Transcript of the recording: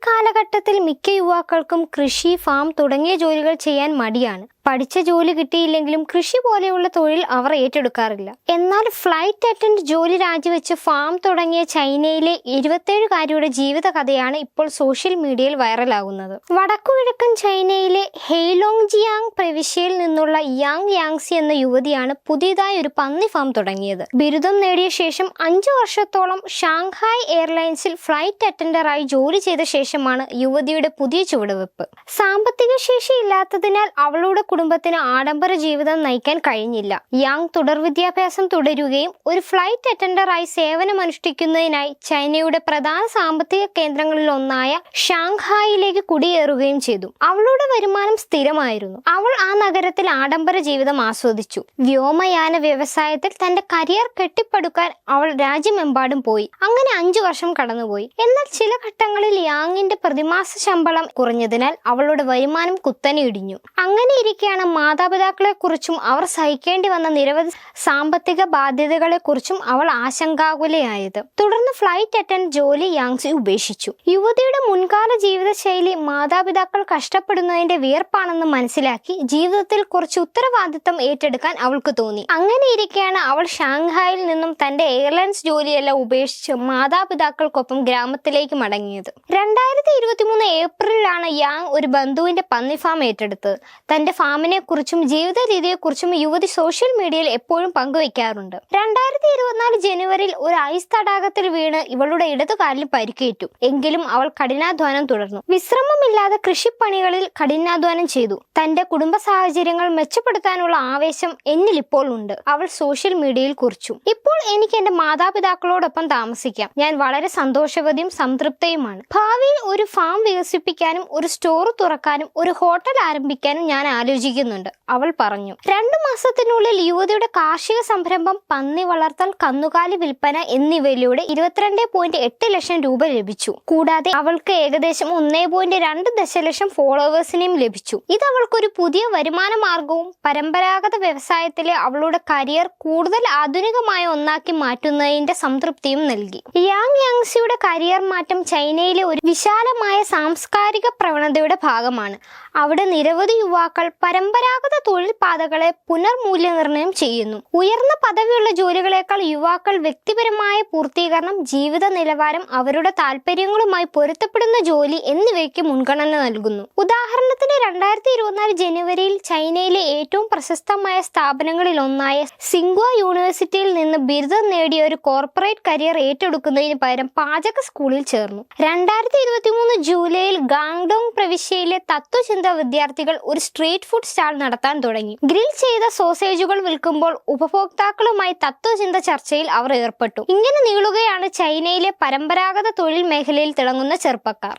കാലഘട്ടത്തിൽ മിക്ക യുവാക്കൾക്കും കൃഷി, ഫാം തുടങ്ങിയ ജോലികൾ ചെയ്യാൻ മടിയാണ്. പഠിച്ച ജോലി കിട്ടിയില്ലെങ്കിലും കൃഷി പോലെയുള്ള തൊഴിൽ അവർ ഏറ്റെടുക്കാറില്ല. എന്നാൽ ഫ്ലൈറ്റ് അറ്റൻഡന്റ് ജോലി രാജിവെച്ച് ഫാം തുടങ്ങിയ ചൈനയിലെ 27കാരിയുടെ ജീവിത കഥയാണ് ഇപ്പോൾ സോഷ്യൽ മീഡിയയിൽ വൈറലാകുന്നത്. വടക്കുകിഴക്കൻ ചൈനയിലെ ഹെയ്ലോങ്ജിയാങ് പ്രവിശ്യയിൽ നിന്നുള്ള യാങ് യാങ്സി എന്ന യുവതിയാണ് പുതിയതായി ഒരു പന്നി ഫാം തുടങ്ങിയത്. ബിരുദം നേടിയ ശേഷം 5 വർഷത്തോളം ഷാങ്ഹായ് എയർലൈൻസിൽ ഫ്ലൈറ്റ് അറ്റൻഡറായി ജോലി ചെയ്ത ശേഷമാണ് യുവതിയുടെ പുതിയ ചുവടുവെപ്പ്. സാമ്പത്തിക ശേഷി ഇല്ലാത്തതിനാൽ അവളുടെ കുടുംബത്തിന് ആഡംബര ജീവിതം നയിക്കാൻ കഴിഞ്ഞില്ല. യാങ് തുടർ വിദ്യാഭ്യാസം തുടരുകയും ഒരു ഫ്ലൈറ്റ് അറ്റൻഡറായി സേവനമനുഷ്ഠിക്കുന്നതിനായി ചൈനയുടെ പ്രധാന സാമ്പത്തിക കേന്ദ്രങ്ങളിലൊന്നായ ഷാങ്ഹായിലേക്ക് കുടിയേറുകയും ചെയ്തു. അവളുടെ വരുമാനം സ്ഥിരമായിരുന്നു. അവൾ ആ നഗരത്തിൽ ആഡംബര ജീവിതം ആസ്വദിച്ചു. വ്യോമയാന വ്യവസായത്തിൽ തന്റെ കരിയർ കെട്ടിപ്പടുക്കാൻ അവൾ രാജ്യമെമ്പാടും പോയി. അങ്ങനെ 5 വർഷം കടന്നുപോയി. എന്നാൽ ചില ഘട്ടങ്ങളിൽ യാങ്ങിന്റെ പ്രതിമാസ ശമ്പളം കുറഞ്ഞതിനാൽ അവളുടെ വരുമാനം കുത്തനെ ഇടിഞ്ഞു. അങ്ങനെ ാണ് മാതാപിതാക്കളെ കുറിച്ചും അവർ സഹിക്കേണ്ടി വന്ന നിരവധി സാമ്പത്തിക ബാധ്യതകളെ കുറിച്ചും അവൾ ആശങ്കാകുലയായത്. തുടർന്ന് ഫ്ലൈറ്റ് അറ്റൻഡന്റ് ജോലി യാങ്സി ഉപേക്ഷിച്ചു. യുവതിയുടെ മുൻകാല ജീവിതശൈലി മാതാപിതാക്കൾ കഷ്ടപ്പെടുന്നതിന്റെ വിയർപ്പാണെന്ന് മനസ്സിലാക്കി ജീവിതത്തിൽ കുറച്ച് ഉത്തരവാദിത്തം ഏറ്റെടുക്കാൻ അവൾക്ക് തോന്നി. അങ്ങനെയിരിക്കെയാണ് അവൾ ഷാങ്ഹായിൽ നിന്നും തന്റെ എയർലൈൻസ് ജോലിയെല്ലാം ഉപേക്ഷിച്ച് മാതാപിതാക്കൾക്കൊപ്പം ഗ്രാമത്തിലേക്ക് മടങ്ങിയത്. 2023 ഏപ്രിലാണ് യാങ് ഒരു ബന്ധുവിന്റെ പന്നി ഫാം ഏറ്റെടുത്തത്. തന്റെ ഫാമിനെ കുറിച്ചും ജീവിത രീതിയെക്കുറിച്ചും യുവതി സോഷ്യൽ മീഡിയയിൽ എപ്പോഴും പങ്കുവെക്കാറുണ്ട്. 2024 ജനുവരിയിൽ ഒരു ഐസ് തടാകത്തിൽ വീണ് ഇവളുടെ ഇടതുകാലിന് പരിക്കേറ്റു. എങ്കിലും അവൾ കഠിനാധ്വാനം തുടർന്നു. വിശ്രമമില്ലാതെ കൃഷിപ്പണികളിൽ കഠിനാധ്വാനം ചെയ്തു. തന്റെ കുടുംബ സാഹചര്യങ്ങൾ മെച്ചപ്പെടുത്താനുള്ള ആവേശം എന്നിൽ ഇപ്പോൾ ഉണ്ട്, അവൾ സോഷ്യൽ മീഡിയയിൽ കുറിച്ചു. ഇപ്പോൾ എനിക്ക് എന്റെ മാതാപിതാക്കളോടൊപ്പം താമസിക്കാം. ഞാൻ വളരെ സന്തോഷവതിയും സംതൃപ്തയുമാണ്. ഭാവിയിൽ ഒരു ഫാം വികസിപ്പിക്കാനും ഒരു സ്റ്റോർ തുറക്കാനും ഒരു ഹോട്ടൽ ആരംഭിക്കാനും ഞാൻ ആലോചിക്കുന്നുണ്ട്, അവൾ പറഞ്ഞു. 2 മാസത്തിനുള്ളിൽ യുവതിയുടെ കാർഷിക സംരംഭം, പന്നി വളർത്തൽ, കന്നുകാലി വിൽപ്പന എന്നിവയിലൂടെ 22.8 ലക്ഷം രൂപ ലഭിച്ചു. കൂടാതെ അവൾക്ക് ഏകദേശം 1.2 ദശലക്ഷം ഫോളോവേഴ്സിനെയും ലഭിച്ചു. ഇത് അവൾക്കൊരു പുതിയ വരുമാന മാർഗവും പരമ്പരാഗത വ്യവസായത്തിലെ അവളുടെ കരിയർ കൂടുതൽ ആധുനികമായ ഒന്നാക്കി മാറ്റുന്നതിന്റെ സംതൃപ്തിയും നൽകി. യാങ് യാങ്സിയുടെ കരിയർ മാറ്റം ചൈനയിലെ ഒരു വിശാലമായ സാംസ്കാരിക പ്രവണതയുടെ ഭാഗമാണ്. അവിടെ നിരവധി യുവാക്കൾ പരമ്പരാഗത തൊഴിൽ പാതകളെ പുനർമൂല്യനിർണ്ണയം ചെയ്യുന്നു. ഉയർന്ന പദവിയുള്ള ജോലികളെക്കാൾ യുവാക്കൾ വ്യക്തിപരമായ പൂർത്തീകരണം, ജീവിത നിലവാരം, അവരുടെ താല്പര്യങ്ങളുമായി പൊരുത്തപ്പെടുന്ന ജോലി എന്നിവയ്ക്ക് മുൻഗണന നൽകുന്നു. ഉദാഹരണത്തിന് 2024 ജനുവരിയിൽ ചൈനയിലെ ഏറ്റവും പ്രശസ്തമായ സ്ഥാപനങ്ങളിൽ ഒന്നായ സിംഗ്വ യൂണിവേഴ്സിറ്റിയിൽ നിന്ന് ബിരുദം നേടിയ ഒരു കോർപ്പറേറ്റ് കരിയർ ഏറ്റെടുക്കുന്നതിന് പകരം പാചക സ്കൂളിൽ ചേർന്നു. 2023 ജൂലൈയിൽ ഗാങ്ഡോങ് പ്രവിശ്യയിലെ തത്വചിന്ത വിദ്യാർത്ഥികൾ ഒരു സ്ട്രീറ്റ് ഫുഡ് സ്റ്റാൾ നടത്താൻ തുടങ്ങി. ഗ്രിൽ ചെയ്ത സോസേജുകൾ വിൽക്കുമ്പോൾ ഉപഭോക്താക്കളുമായി തത്വചിന്ത ചർച്ചയിൽ അവർ ഏർപ്പെട്ടു. ഇങ്ങനെ നീളുകയാണ് ചൈനയിലെ പരമ്പരാഗത തൊഴിൽ മേഖലയിൽ തിളങ്ങുന്ന ചെറുപ്പക്കാർ.